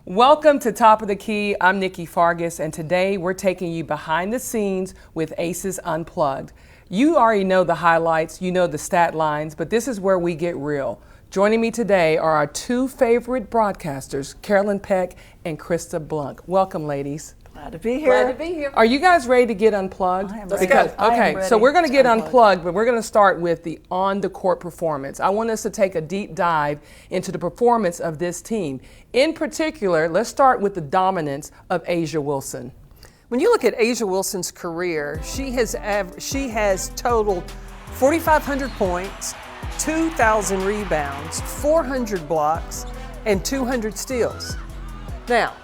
Welcome to Top of the Key. I'm Nikki Fargas, and today we're taking you behind the scenes with Aces Unplugged. You already know the highlights, you know the stat lines, but this is where we get real. Joining me today are our two favorite broadcasters, Carolyn Peck and Krista Blunk. Welcome, ladies. Glad to be here. Glad to be here. Are you guys ready to get unplugged? I am ready. I am So we're going to get ready. unplugged, but we're going to start with the on-the-court performance. I want us to take a deep dive into the performance of this team. In particular, let's start with the dominance of A'ja Wilson. When you look at A'ja Wilson's career, she has totaled 4,500 points, 2,000 rebounds, 400 blocks, and 200 steals. Now,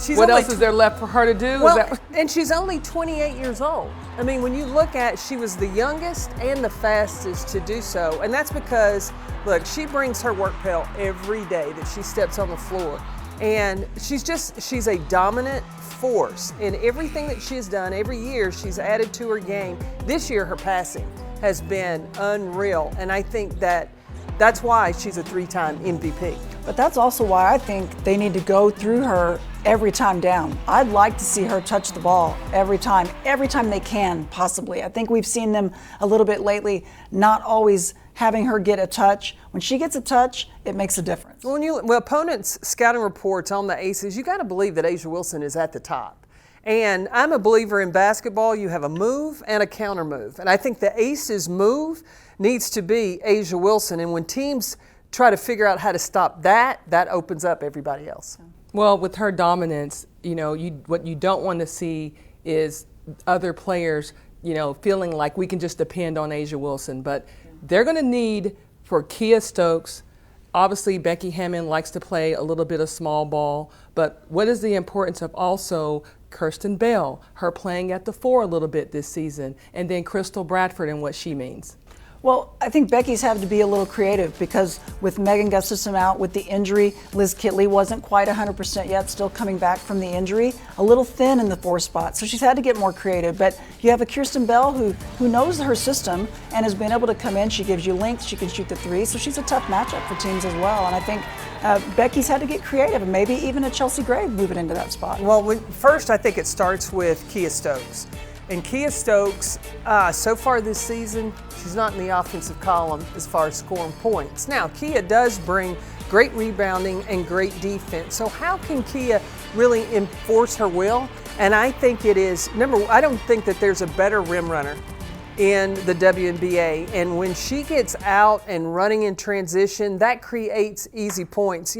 What else is there left for her to do? Well, and she's only 28 years old. I mean, when you look at, she was the youngest and the fastest to do so, and that's because, look, she brings her work pelt every day that she steps on the floor, and she's a dominant force in everything that she has done. Every year she's added to her game. This year her passing has been unreal, and I think that's why she's a three-time MVP. But that's also why I think they need to go through her every time down. I'd like to see her touch the ball every time they can, possibly. I think we've seen them a little bit lately, not always having her get a touch. When she gets a touch, it makes a difference. Well, opponents' scouting reports on the Aces, you got to believe that A'ja Wilson is at the top. And I'm a believer in basketball, you have a move and a counter move. And I think the Aces' move needs to be A'ja Wilson. And when teams try to figure out how to stop that opens up everybody else. Well, with her dominance, what you don't want to see is other players, feeling like we can just depend on A'ja Wilson. But they're going to need for Kia Stokes. Obviously, Becky Hammon likes to play a little bit of small ball. But what is the importance of also Kirsten Bell, her playing at the 4 a little bit this season, and then Crystal Bradford and what she means? Well, I think Becky's have to be a little creative because with Megan Gustafson out with the injury, Liz Kitley wasn't quite 100% yet, still coming back from the injury, a little thin in the 4 spot. So she's had to get more creative. But you have a Kirsten Bell who knows her system and has been able to come in. She gives you length, she can shoot the 3, so she's a tough matchup for teams as well. And I think Becky's had to get creative, and maybe even a Chelsea Gray moving into that spot. Well, first I think it starts with Kia Stokes. And Kia Stokes, so far this season, she's not in the offensive column as far as scoring points. Now, Kia does bring great rebounding and great defense. So how can Kia really enforce her will? And I think it is, I don't think that there's a better rim runner in the WNBA. And when she gets out and running in transition, that creates easy points.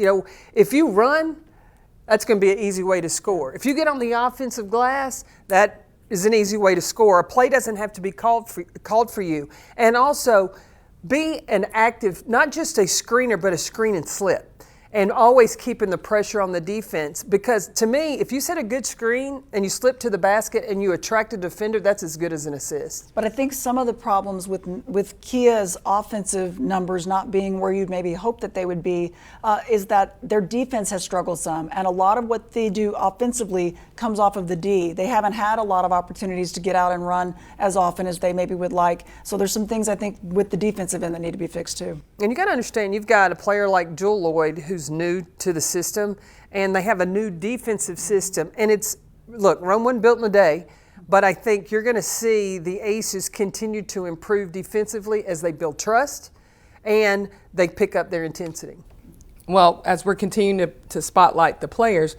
If you run, that's going to be an easy way to score. If you get on the offensive glass, that is an easy way to score. A play doesn't have to be called for you. And also, be an active, not just a screener, but a screen and slip. And always keeping the pressure on the defense. Because to me, if you set a good screen and you slip to the basket and you attract a defender, that's as good as an assist. But I think some of the problems with Kia's offensive numbers not being where you'd maybe hope that they would be is that their defense has struggled some. And a lot of what they do offensively comes off of the D. They haven't had a lot of opportunities to get out and run as often as they maybe would like. So there's some things I think with the defensive end that need to be fixed too. And you got to understand, you've got a player like Jewel Lloyd who's new to the system, and they have a new defensive system. And Rome wasn't built in a day, but I think you're going to see the Aces continue to improve defensively as they build trust and they pick up their intensity. Well, as we're continuing to spotlight the players,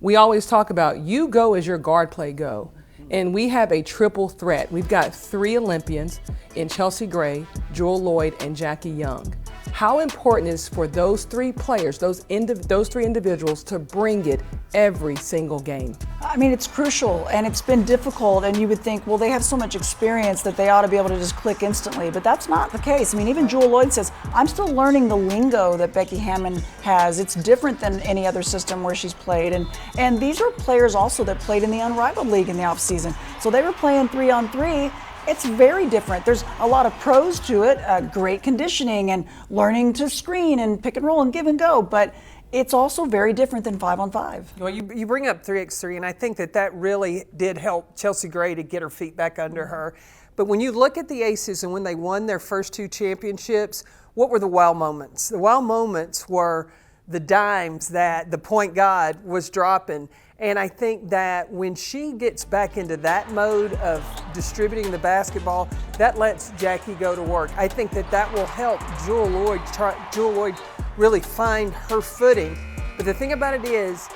we always talk about you go as your guard play go. And we have a triple threat. We've got 3 Olympians in Chelsea Gray, Jewel Lloyd, and Jackie Young. How important is for those 3 players, those 3 individuals, to bring it every single game? I mean, it's crucial, and it's been difficult, and you would think, well, they have so much experience that they ought to be able to just click instantly, but that's not the case. I mean, even Jewel Lloyd says, I'm still learning the lingo that Becky Hammon has. It's different than any other system where she's played, and these are players also that played in the Unrivaled League in the offseason. So they were playing 3-on-3. It's very different. There's a lot of pros to it, great conditioning and learning to screen and pick and roll and give and go, but it's also very different than 5-on-5. Well, you bring up 3x3, and I think that really did help Chelsea Gray to get her feet back under her. But when you look at the Aces and when they won their first 2 championships, what were the wow moments? The wow moments were the dimes that the point guard was dropping. And I think that when she gets back into that mode of distributing the basketball, that lets Jackie go to work. I think that that will help Jewel Lloyd really find her footing. But the thing about it is,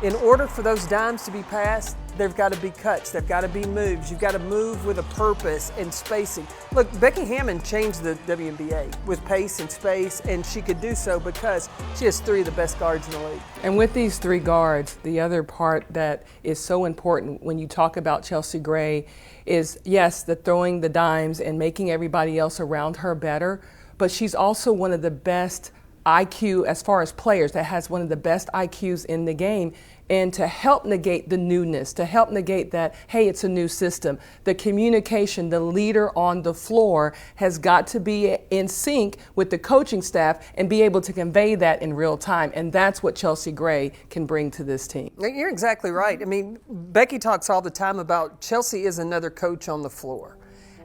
in order for those dimes to be passed, there've got to be cuts, there've got to be moves. You've got to move with a purpose and spacing. Look, Becky Hammon changed the WNBA with pace and space, and she could do so because she has three of the best guards in the league. And with these three guards, the other part that is so important when you talk about Chelsea Gray is, yes, the throwing the dimes and making everybody else around her better, but she's also one of the best IQ as far as players, that has one of the best IQs in the game. And to help negate the newness, to help negate that, hey, it's a new system, the communication, the leader on the floor has got to be in sync with the coaching staff and be able to convey that in real time. And that's what Chelsea Gray can bring to this team. You're exactly right. I mean, Becky talks all the time about Chelsea is another coach on the floor.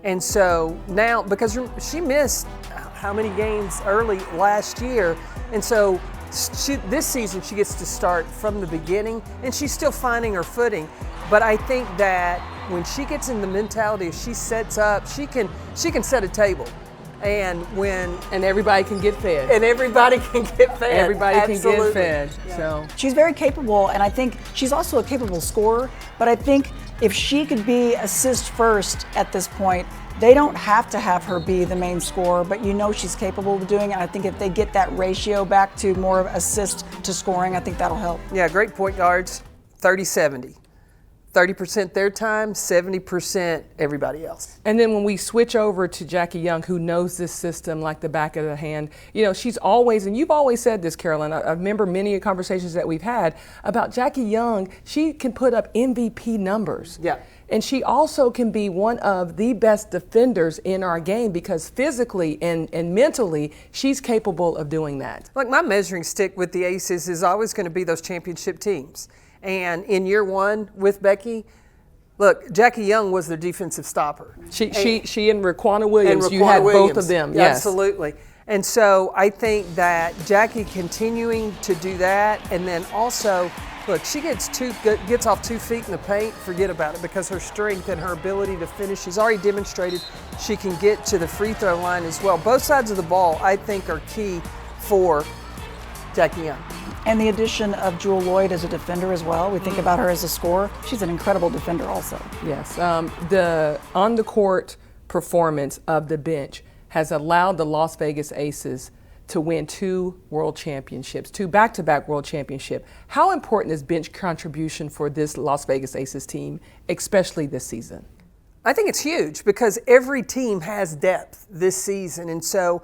And so now, because she missed how many games early last year, and so this season she gets to start from the beginning, and she's still finding her footing. But I think that when she gets in the mentality, if she sets up, she can set a table, and everybody can get fed. And everybody can get fed. Everybody Absolutely. can get fed. Yeah. So she's very capable, and I think she's also a capable scorer. But I think if she could be assist first at this point, they don't have to have her be the main scorer, but you know she's capable of doing it. I think if they get that ratio back to more of assist to scoring, I think that'll help. Yeah, great point guards, 30-70. 30% their time, 70% everybody else. And then when we switch over to Jackie Young, who knows this system like the back of the hand, you know, she's always, and you've always said this, Carolyn, I remember many conversations that we've had about Jackie Young, she can put up MVP numbers. Yeah. And she also can be one of the best defenders in our game because physically and mentally, she's capable of doing that. Like my measuring stick with the Aces is always going to be those championship teams. And in year one with Becky, look, Jackie Young was their defensive stopper. She and Raquana Williams, you had both of them. Yeah, yes. Absolutely. And so I think that Jackie continuing to do that, and then also, look, she gets off 2 feet in the paint, forget about it, because her strength and her ability to finish, she's already demonstrated she can get to the free throw line as well. Both sides of the ball, I think, are key for Jackie Young. And the addition of Jewel Lloyd as a defender as well. We think about her as a scorer. She's an incredible defender also. Yes. The on-the-court performance of the bench has allowed the Las Vegas Aces to win 2 world championships, 2 back-to-back world championships. How important is bench contribution for this Las Vegas Aces team, especially this season? I think it's huge because every team has depth this season. And so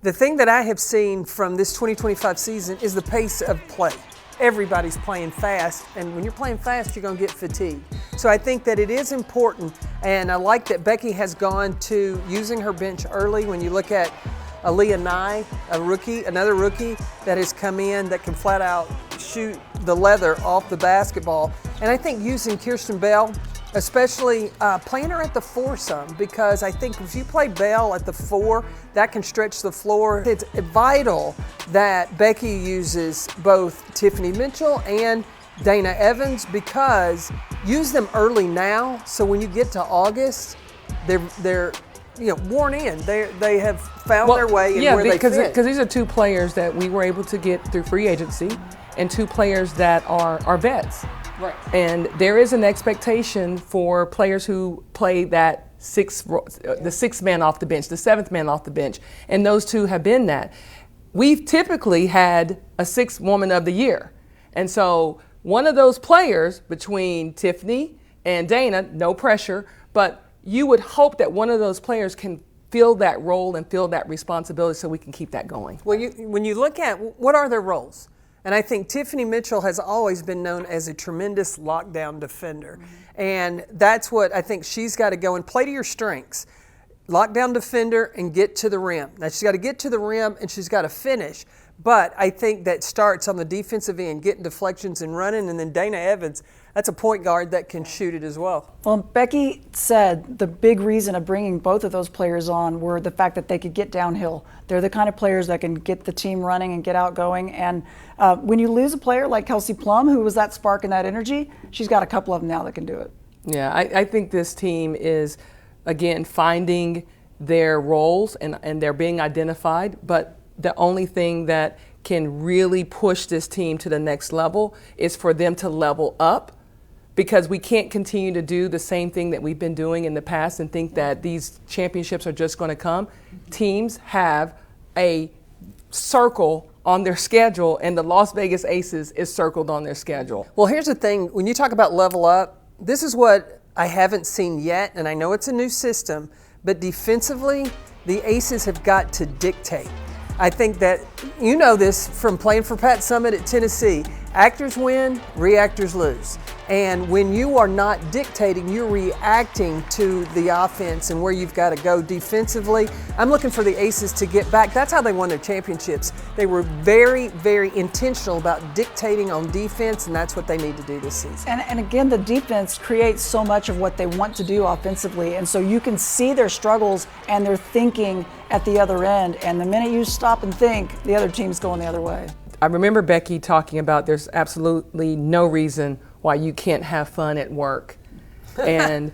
the thing that I have seen from this 2025 season is the pace of play. Everybody's playing fast, and when you're playing fast, you're going to get fatigued. So I think that it is important, and I like that Becky has gone to using her bench early. When you look at Aaliyah Nye, another rookie that has come in that can flat out shoot the leather off the basketball. And I think using Kirsten Bell, especially playing her at the 4 some, because I think if you play Bell at the 4, that can stretch the floor. It's vital that Becky uses both Tiffany Mitchell and Dana Evans, because use them early now, so when you get to August, they're worn in. They have found their way and where they fit. Because these are 2 players that we were able to get through free agency, and 2 players that are vets. Right. And there is an expectation for players who play that the 6th man off the bench, the 7th man off the bench, and those 2 have been that. We've typically had a 6th woman of the year, and so one of those players between Tiffany and Dana, no pressure, but you would hope that one of those players can fill that role and fill that responsibility so we can keep that going. Well, when you look at what are their roles, and I think Tiffany Mitchell has always been known as a tremendous lockdown defender. Mm-hmm. And that's what I think she's got to go and play to your strengths. Lockdown defender and get to the rim. Now she's got to get to the rim and she's got to finish. But I think that starts on the defensive end, getting deflections and running, and then Dana Evans, that's a point guard that can shoot it as well. Well, Becky said the big reason of bringing both of those players on were the fact that they could get downhill. They're the kind of players that can get the team running and get outgoing. And when you lose a player like Kelsey Plum, who was that spark and that energy, she's got a couple of them now that can do it. Yeah, I think this team is, again, finding their roles and they're being identified, but the only thing that can really push this team to the next level is for them to level up, because we can't continue to do the same thing that we've been doing in the past and think that these championships are just going to come. Teams have a circle on their schedule, and the Las Vegas Aces is circled on their schedule. Well, here's the thing. When you talk about level up, this is what I haven't seen yet, and I know it's a new system, but defensively, the Aces have got to dictate. I think that you know this from playing for Pat Summitt at Tennessee. Actors win, reactors lose. And when you are not dictating, you're reacting to the offense and where you've got to go defensively. I'm looking for the Aces to get back. That's how they won their championships. They were very, very intentional about dictating on defense, and that's what they need to do this season. And again, the defense creates so much of what they want to do offensively. And so you can see their struggles and their thinking at the other end. And the minute you stop and think, the other team's going the other way. I remember Becky talking about there's absolutely no reason why you can't have fun at work. And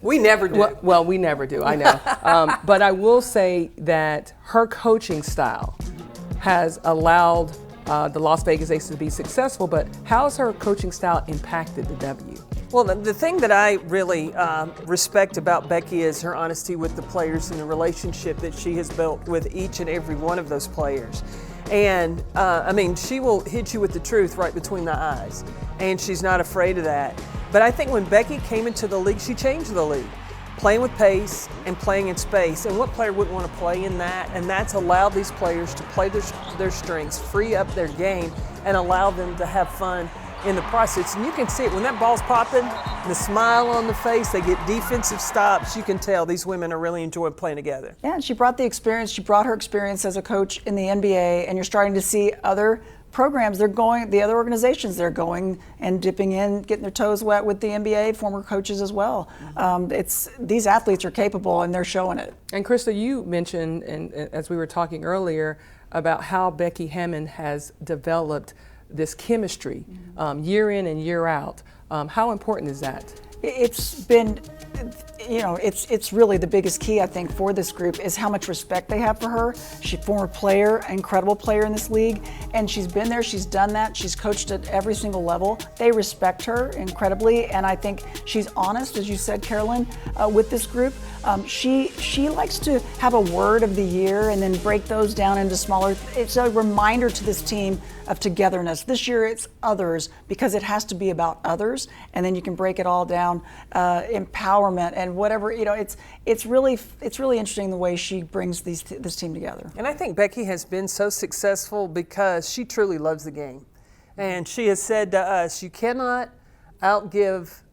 we never do. Well, we never do, I know. But I will say that her coaching style has allowed the Las Vegas Aces to be successful, but how has her coaching style impacted the W? Well, the thing that I really respect about Becky is her honesty with the players and the relationship that she has built with each and every one of those players. And I mean, she will hit you with the truth right between the eyes, and she's not afraid of that. But I think when Becky came into the league, she changed the league, playing with pace and playing in space. And what player wouldn't want to play in that? And that's allowed these players to play their strengths, free up their game, and allow them to have fun in the process. And you can see it when that ball's popping, the smile on the face, they get defensive stops. You can tell these women are really enjoying playing together. Yeah, and she brought the experience. She brought her experience as a coach in the NBA, and you're starting to see other programs, the other organizations, they're going and dipping in, getting their toes wet with the NBA, former coaches as well. These athletes are capable, and they're showing it. And Krista, you mentioned, and as we were talking earlier, about how Becky Hammon has developed this chemistry year in and year out. How important is that? It's been, it's really the biggest key, I think, for this group is how much respect they have for her. She's a former player, incredible player in this league, and she's been there, she's done that, she's coached at every single level. They respect her incredibly, and I think she's honest, as you said, Carolyn, with this group. She likes to have a word of the year and then break those down into smaller. It's a reminder to this team of togetherness. This year it's others, because it has to be about others, and then you can break it all down, empowerment and whatever. It's really interesting the way she brings this team together. And I think Becky has been so successful because she truly loves the game, and she has said to us, you cannot outgive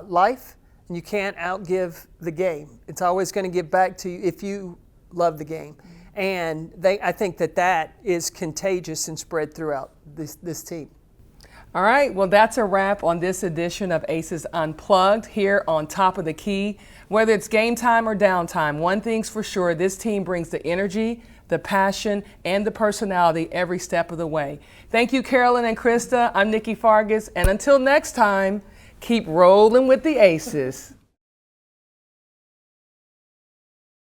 life. And you can't outgive the game. It's always going to give back to you if you love the game. And I think that is contagious and spread throughout this team. All right, well, that's a wrap on this edition of Aces Unplugged here on Top of the Key. Whether it's game time or downtime, one thing's for sure, this team brings the energy, the passion, and the personality every step of the way. Thank you, Carolyn and Krista. I'm Nikki Fargas, and until next time, keep rolling with the Aces.